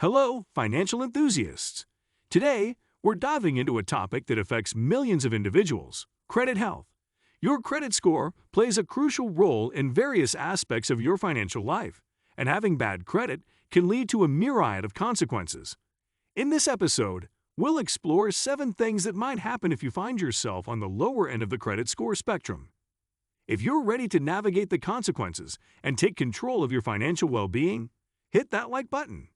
Hello, financial enthusiasts. Today, we're diving into a topic that affects millions of individuals: credit health. Your credit score plays a crucial role in various aspects of your financial life, and having bad credit can lead to a myriad of consequences. In this episode, we'll explore 7 things that might happen if you find yourself on the lower end of the credit score spectrum. If you're ready to navigate the consequences and take control of your financial well-being, hit that like button.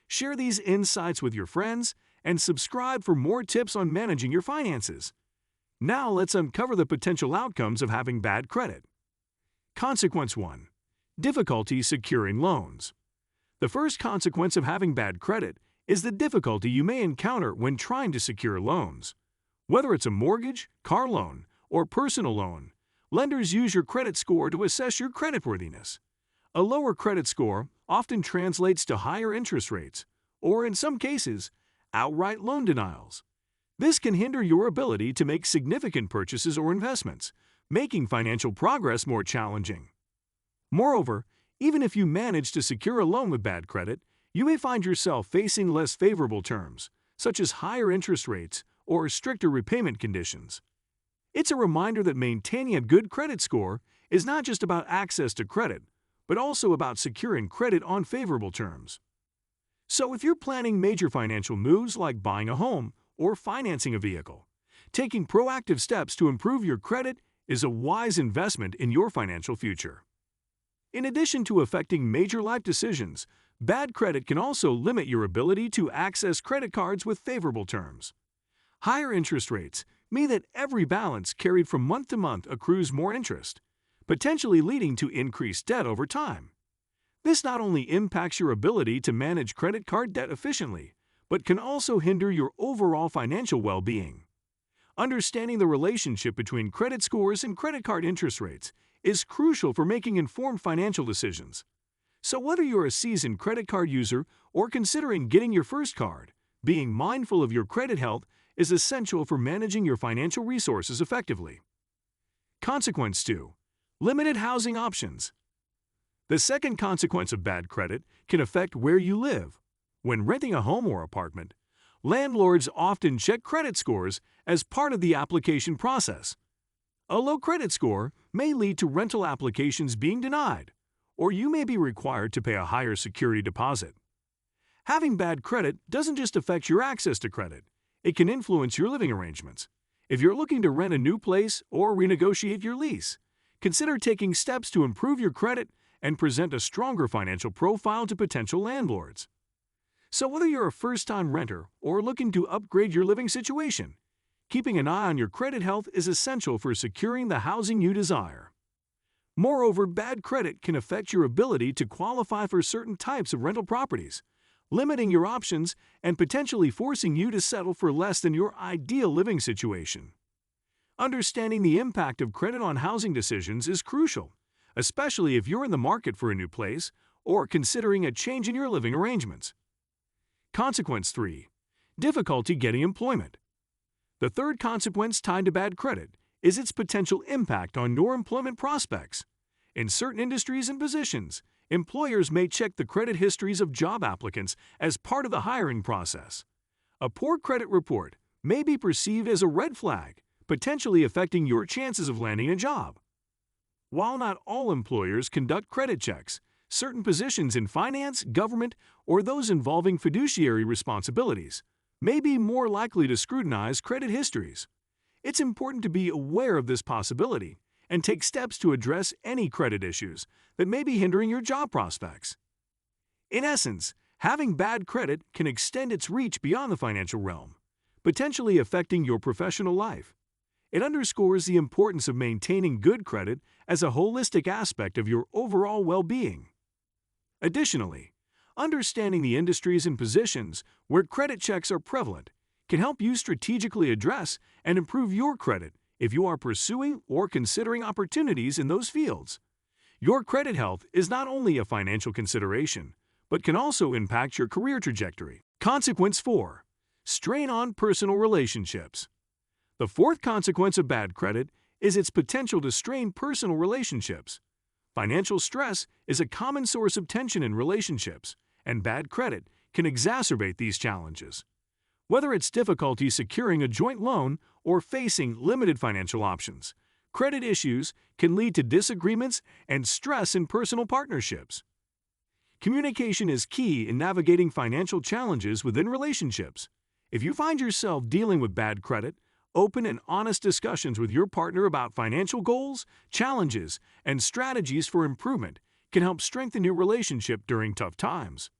Share these insights with your friends and subscribe for more tips on managing your finances. Now let's uncover the potential outcomes of having bad credit. Consequence 1. Difficulty securing loans. The first consequence of having bad credit is the difficulty you may encounter when trying to secure loans. Whether it's a mortgage, car loan, or personal loan, lenders use your credit score to assess your creditworthiness. A lower credit score often translates to higher interest rates, or in some cases, outright loan denials. This can hinder your ability to make significant purchases or investments, making financial progress more challenging. Moreover, even if you manage to secure a loan with bad credit, you may find yourself facing less favorable terms, such as higher interest rates or stricter repayment conditions. It's a reminder that maintaining a good credit score is not just about access to credit, but also about securing credit on favorable terms. So if you're planning major financial moves like buying a home or financing a vehicle, taking proactive steps to improve your credit is a wise investment in your financial future. In addition to affecting major life decisions, bad credit can also limit your ability to access credit cards with favorable terms. Higher interest rates mean that every balance carried from month to month accrues more interest, potentially leading to increased debt over time. This not only impacts your ability to manage credit card debt efficiently, but can also hinder your overall financial well-being. Understanding the relationship between credit scores and credit card interest rates is crucial for making informed financial decisions. So whether you're a seasoned credit card user or considering getting your first card, being mindful of your credit health is essential for managing your financial resources effectively. Consequence 2. Limited housing options. The second consequence of bad credit can affect where you live. When renting a home or apartment, landlords often check credit scores as part of the application process. A low credit score may lead to rental applications being denied, or you may be required to pay a higher security deposit. Having bad credit doesn't just affect your access to credit, it can influence your living arrangements. If you're looking to rent a new place or renegotiate your lease, consider taking steps to improve your credit and present a stronger financial profile to potential landlords. So whether you're a first-time renter or looking to upgrade your living situation, keeping an eye on your credit health is essential for securing the housing you desire. Moreover, bad credit can affect your ability to qualify for certain types of rental properties, limiting your options and potentially forcing you to settle for less than your ideal living situation. Understanding the impact of credit on housing decisions is crucial, especially if you're in the market for a new place or considering a change in your living arrangements. Consequence 3. Difficulty getting employment. The third consequence tied to bad credit is its potential impact on your employment prospects. In certain industries and positions, employers may check the credit histories of job applicants as part of the hiring process. A poor credit report may be perceived as a red flag, potentially affecting your chances of landing a job. While not all employers conduct credit checks, certain positions in finance, government, or those involving fiduciary responsibilities may be more likely to scrutinize credit histories. It's important to be aware of this possibility and take steps to address any credit issues that may be hindering your job prospects. In essence, having bad credit can extend its reach beyond the financial realm, potentially affecting your professional life. It underscores the importance of maintaining good credit as a holistic aspect of your overall well-being. Additionally, understanding the industries and positions where credit checks are prevalent can help you strategically address and improve your credit if you are pursuing or considering opportunities in those fields. Your credit health is not only a financial consideration, but can also impact your career trajectory. Consequence 4. Strain on personal relationships. The fourth consequence of bad credit is its potential to strain personal relationships. Financial stress is a common source of tension in relationships, and bad credit can exacerbate these challenges. Whether it's difficulty securing a joint loan or facing limited financial options, credit issues can lead to disagreements and stress in personal partnerships. Communication is key in navigating financial challenges within relationships. If you find yourself dealing with bad credit, open and honest discussions with your partner about financial goals, challenges, and strategies for improvement can help strengthen your relationship during tough times.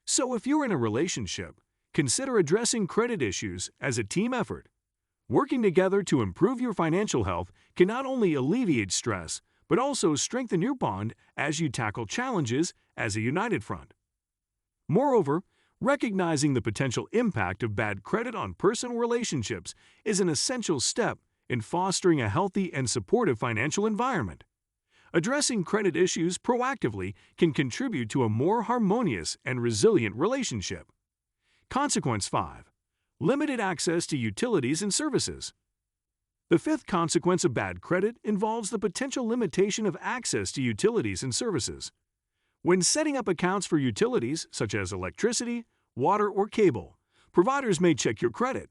So if you're in a relationship, consider addressing credit issues as a team effort. Working together to improve your financial health can not only alleviate stress, but also strengthen your bond as you tackle challenges as a united front. Moreover, recognizing the potential impact of bad credit on personal relationships is an essential step in fostering a healthy and supportive financial environment. Addressing credit issues proactively can contribute to a more harmonious and resilient relationship. Consequence 5. Limited access to utilities and services. The fifth consequence of bad credit involves the potential limitation of access to utilities and services. When setting up accounts for utilities such as electricity, water, or cable, providers may check your credit.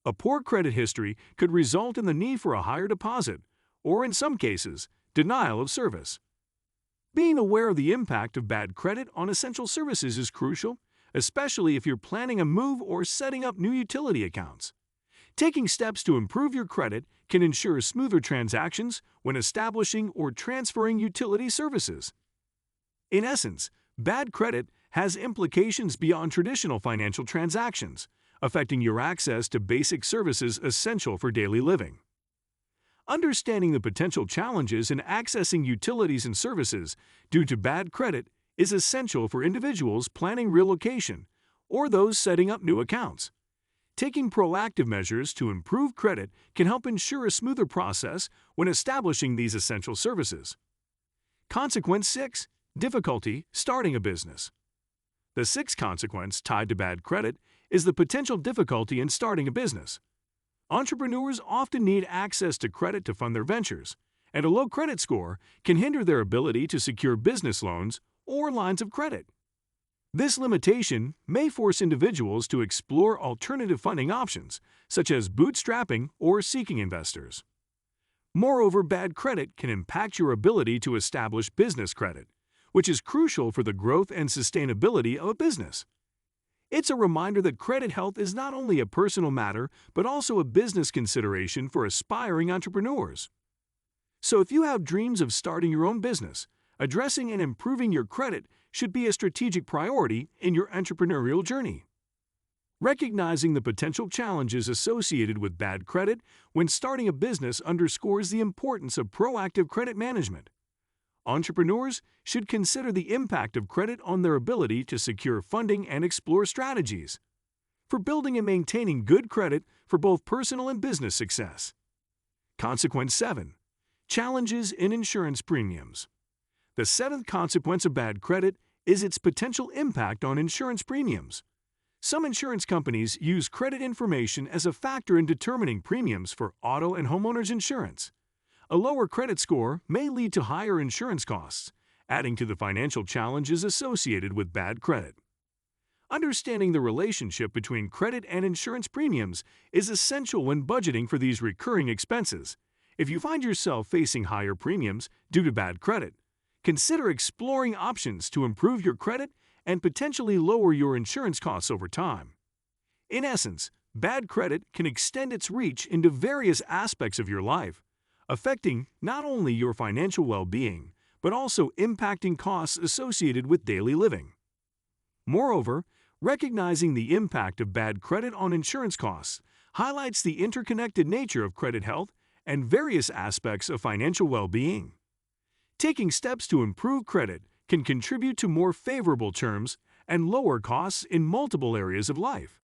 A poor credit history could result in the need for a higher deposit, or in some cases, denial of service. Being aware of the impact of bad credit on essential services is crucial, especially if you're planning a move or setting up new utility accounts. Taking steps to improve your credit can ensure smoother transactions when establishing or transferring utility services. In essence, bad credit has implications beyond traditional financial transactions, affecting your access to basic services essential for daily living. Understanding the potential challenges in accessing utilities and services due to bad credit is essential for individuals planning relocation or those setting up new accounts. Taking proactive measures to improve credit can help ensure a smoother process when establishing these essential services. Consequence 6. Difficulty starting a business. The sixth consequence tied to bad credit is the potential difficulty in starting a business. Entrepreneurs often need access to credit to fund their ventures, and a low credit score can hinder their ability to secure business loans or lines of credit. This limitation may force individuals to explore alternative funding options, such as bootstrapping or seeking investors. Moreover, bad credit can impact your ability to establish business credit, which is crucial for the growth and sustainability of a business. It's a reminder that credit health is not only a personal matter, but also a business consideration for aspiring entrepreneurs. So if you have dreams of starting your own business, addressing and improving your credit should be a strategic priority in your entrepreneurial journey. Recognizing the potential challenges associated with bad credit when starting a business underscores the importance of proactive credit management. Entrepreneurs should consider the impact of credit on their ability to secure funding and explore strategies for building and maintaining good credit for both personal and business success. Consequence 7. Challenges in insurance premiums. The seventh consequence of bad credit is its potential impact on insurance premiums. Some insurance companies use credit information as a factor in determining premiums for auto and homeowners insurance. A lower credit score may lead to higher insurance costs, adding to the financial challenges associated with bad credit. Understanding the relationship between credit and insurance premiums is essential when budgeting for these recurring expenses. If you find yourself facing higher premiums due to bad credit, consider exploring options to improve your credit and potentially lower your insurance costs over time. In essence, bad credit can extend its reach into various aspects of your life, affecting not only your financial well-being, but also impacting costs associated with daily living. Moreover, recognizing the impact of bad credit on insurance costs highlights the interconnected nature of credit health and various aspects of financial well-being. Taking steps to improve credit can contribute to more favorable terms and lower costs in multiple areas of life.